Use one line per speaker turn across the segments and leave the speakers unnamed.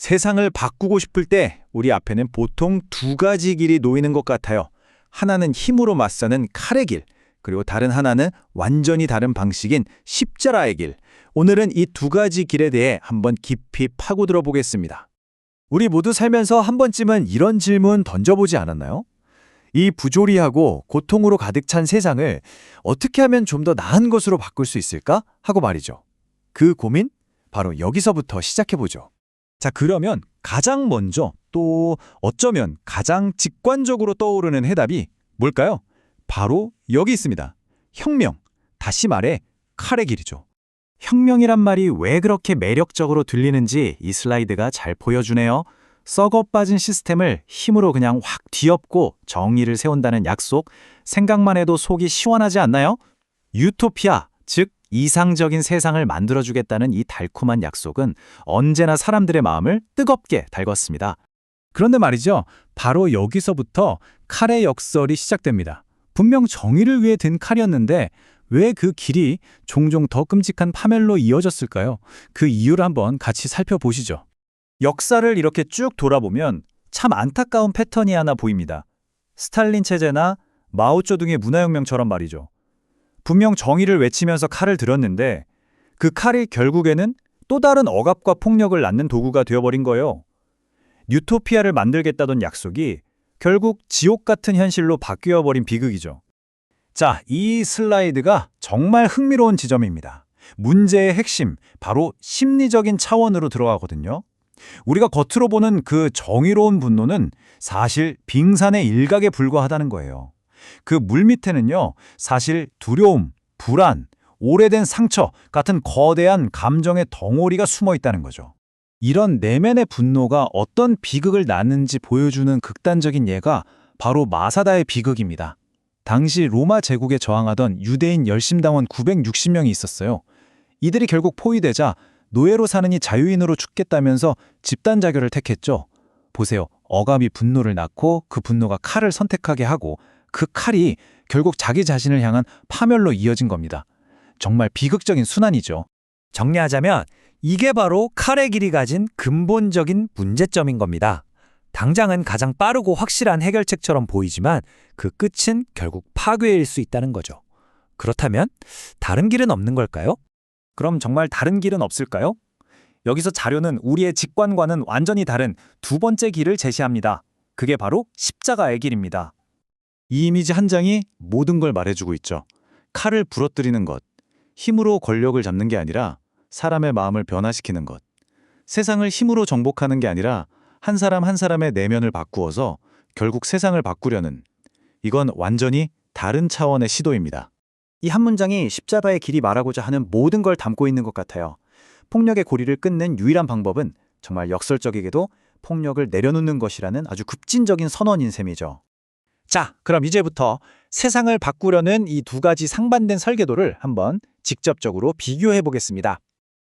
세상을 바꾸고 싶을 때 우리 앞에는 보통 두 가지 길이 놓이는 것 같아요. 하나는 힘으로 맞서는 칼의 길, 그리고 다른 하나는 완전히 다른 방식인 십자가의 길. 오늘은 이 두 가지 길에 대해 한번 깊이 파고들어 보겠습니다.
우리 모두 살면서 한 번쯤은 이런 질문 던져보지 않았나요? 이 부조리하고 고통으로 가득 찬 세상을 어떻게 하면 좀 더 나은 것으로 바꿀 수 있을까? 하고 말이죠. 그 고민? 바로 여기서부터 시작해보죠.
자, 그러면 가장 먼저 또 어쩌면 가장 직관적으로 떠오르는 해답이 뭘까요? 바로 여기 있습니다. 혁명, 다시 말해 칼의 길이죠.
혁명이란 말이 왜 그렇게 매력적으로 들리는지 이 슬라이드가 잘 보여주네요. 썩어 빠진 시스템을 힘으로 그냥 확 뒤엎고 정의를 세운다는 약속, 생각만 해도 속이 시원하지 않나요? 유토피아, 즉 이상적인 세상을 만들어주겠다는 이 달콤한 약속은 언제나 사람들의 마음을 뜨겁게 달궜습니다.
그런데 말이죠. 바로 여기서부터 칼의 역설이 시작됩니다. 분명 정의를 위해 든 칼이었는데 왜 그 길이 종종 더 끔찍한 파멸로 이어졌을까요? 그 이유를 한번 같이 살펴보시죠.
역사를 이렇게 쭉 돌아보면 참 안타까운 패턴이 하나 보입니다. 스탈린 체제나 마오쩌둥의 문화혁명처럼 말이죠. 분명 정의를 외치면서 칼을 들었는데 그 칼이 결국에는 또 다른 억압과 폭력을 낳는 도구가 되어버린 거예요. 유토피아를 만들겠다던 약속이 결국 지옥 같은 현실로 바뀌어버린 비극이죠. 자, 이 슬라이드가 정말 흥미로운 지점입니다. 문제의 핵심, 바로 심리적인 차원으로 들어가거든요. 우리가 겉으로 보는 그 정의로운 분노는 사실 빙산의 일각에 불과하다는 거예요. 그 물밑에는요, 사실 두려움, 불안, 오래된 상처 같은 거대한 감정의 덩어리가 숨어 있다는 거죠. 이런 내면의 분노가 어떤 비극을 낳는지 보여주는 극단적인 예가 바로 마사다의 비극입니다. 당시 로마 제국에 저항하던 유대인 열심당원 960명이 있었어요. 이들이 결국 포위되자 노예로 사느니 자유인으로 죽겠다면서 집단 자결을 택했죠. 보세요. 억압이 분노를 낳고 그 분노가 칼을 선택하게 하고 그 칼이 결국 자기 자신을 향한 파멸로 이어진 겁니다. 정말 비극적인 순환이죠. 정리하자면 이게 바로 칼의 길이 가진 근본적인 문제점인 겁니다. 당장은 가장 빠르고 확실한 해결책처럼 보이지만 그 끝은 결국 파괴일 수 있다는 거죠. 그렇다면 다른 길은 없는 걸까요? 그럼 정말 다른 길은 없을까요? 여기서 자료는 우리의 직관과는 완전히 다른 두 번째 길을 제시합니다. 그게 바로 십자가의 길입니다.
이 이미지 한 장이 모든 걸 말해주고 있죠. 칼을 부러뜨리는 것, 힘으로 권력을 잡는 게 아니라 사람의 마음을 변화시키는 것. 세상을 힘으로 정복하는 게 아니라 한 사람 한 사람의 내면을 바꾸어서 결국 세상을 바꾸려는, 이건 완전히 다른 차원의 시도입니다.
이 한 문장이 십자가의 길이 말하고자 하는 모든 걸 담고 있는 것 같아요. 폭력의 고리를 끊는 유일한 방법은 정말 역설적이게도 폭력을 내려놓는 것이라는 아주 급진적인 선언인 셈이죠. 자, 그럼 이제부터 세상을 바꾸려는 이 두 가지 상반된 설계도를 한번 직접적으로 비교해 보겠습니다.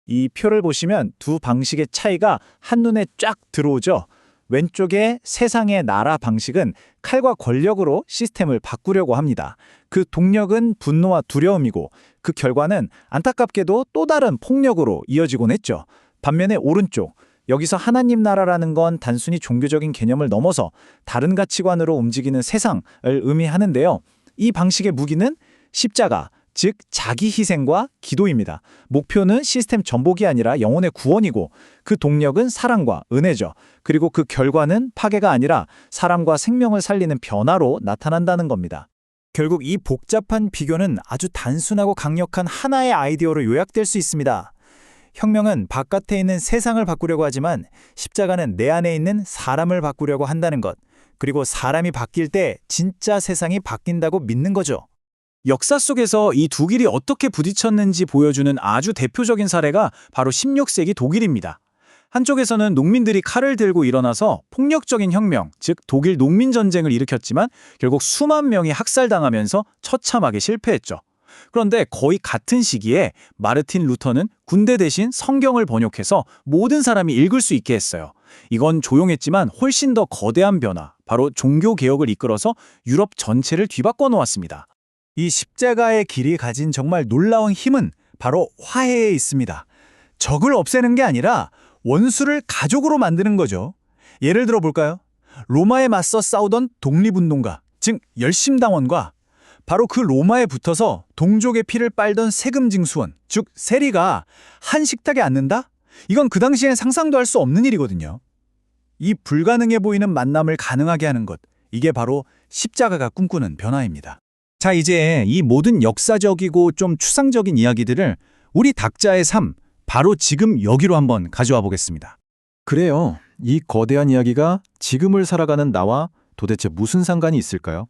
이 표를 보시면 두 방식의 차이가 한눈에 쫙 들어오죠. 왼쪽의 세상의 나라 방식은 칼과 권력으로 시스템을 바꾸려고 합니다. 그 동력은 분노와 두려움이고 그 결과는 안타깝게도 또 다른 폭력으로 이어지곤 했죠. 반면에 오른쪽, 여기서 하나님 나라라는 건 단순히 종교적인 개념을 넘어서 다른 가치관으로 움직이는 세상을 의미하는데요. 이 방식의 무기는 십자가, 즉 자기 희생과 기도입니다. 목표는 시스템 전복이 아니라 영혼의 구원이고 그 동력은 사랑과 은혜죠. 그리고 그 결과는 파괴가 아니라 사람과 생명을 살리는 변화로 나타난다는 겁니다. 결국 이 복잡한 비교는 아주 단순하고 강력한 하나의 아이디어로 요약될 수 있습니다. 혁명은 바깥에 있는 세상을 바꾸려고 하지만 십자가는 내 안에 있는 사람을 바꾸려고 한다는 것. 그리고 사람이 바뀔 때 진짜 세상이 바뀐다고 믿는 거죠. 역사 속에서 이 두 길이 어떻게 부딪혔는지 보여주는 아주 대표적인 사례가 바로 16세기 독일입니다. 한쪽에서는 농민들이 칼을 들고 일어나서 폭력적인 혁명, 즉 독일 농민전쟁을 일으켰지만 결국 수만 명이 학살당하면서 처참하게 실패했죠. 그런데 거의 같은 시기에 마르틴 루터는 군대 대신 성경을 번역해서 모든 사람이 읽을 수 있게 했어요. 이건 조용했지만 훨씬 더 거대한 변화, 바로 종교개혁을 이끌어서 유럽 전체를 뒤바꿔 놓았습니다. 이 십자가의 길이 가진 정말 놀라운 힘은 바로 화해에 있습니다. 적을 없애는 게 아니라
원수를 가족으로 만드는 거죠. 예를 들어 볼까요? 로마에 맞서 싸우던 독립운동가, 즉 열심당원과 바로 그 로마에 붙어서 동족의 피를 빨던 세금 징수원, 즉 세리가 한 식탁에 앉는다? 이건 그 당시엔 상상도 할 수 없는 일이거든요. 이 불가능해 보이는 만남을 가능하게 하는 것, 이게 바로 십자가가 꿈꾸는 변화입니다. 자, 이제 이 모든 역사적이고 좀 추상적인 이야기들을 우리 닥자의 삶, 바로 지금 여기로 한번 가져와 보겠습니다.
그래요. 이 거대한 이야기가 지금을 살아가는 나와 도대체 무슨 상관이 있을까요?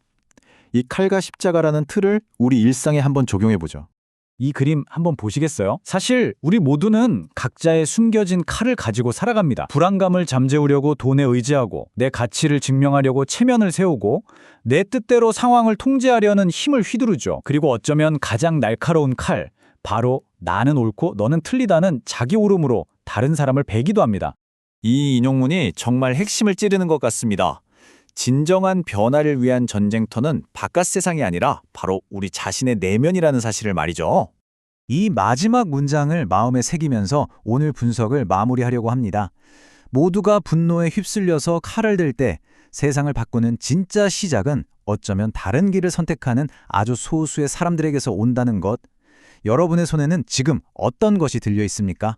이 칼과 십자가라는 틀을 우리 일상에 한번 적용해보죠.
이 그림 한번 보시겠어요? 사실 우리 모두는 각자의 숨겨진 칼을 가지고 살아갑니다. 불안감을 잠재우려고 돈에 의지하고, 내 가치를 증명하려고 체면을 세우고, 내 뜻대로 상황을 통제하려는 힘을 휘두르죠. 그리고 어쩌면 가장 날카로운 칼, 바로 나는 옳고 너는 틀리다는 자기 오름으로 다른 사람을 베기도 합니다.
이 인용문이 정말 핵심을 찌르는 것 같습니다. 진정한 변화를 위한 전쟁터는 바깥 세상이 아니라 바로 우리 자신의 내면이라는 사실을 말이죠. 이 마지막 문장을 마음에 새기면서 오늘 분석을 마무리하려고 합니다. 모두가 분노에 휩쓸려서 칼을 들 때 세상을 바꾸는 진짜 시작은 어쩌면 다른 길을 선택하는 아주 소수의 사람들에게서 온다는 것. 여러분의 손에는 지금 어떤 것이 들려 있습니까?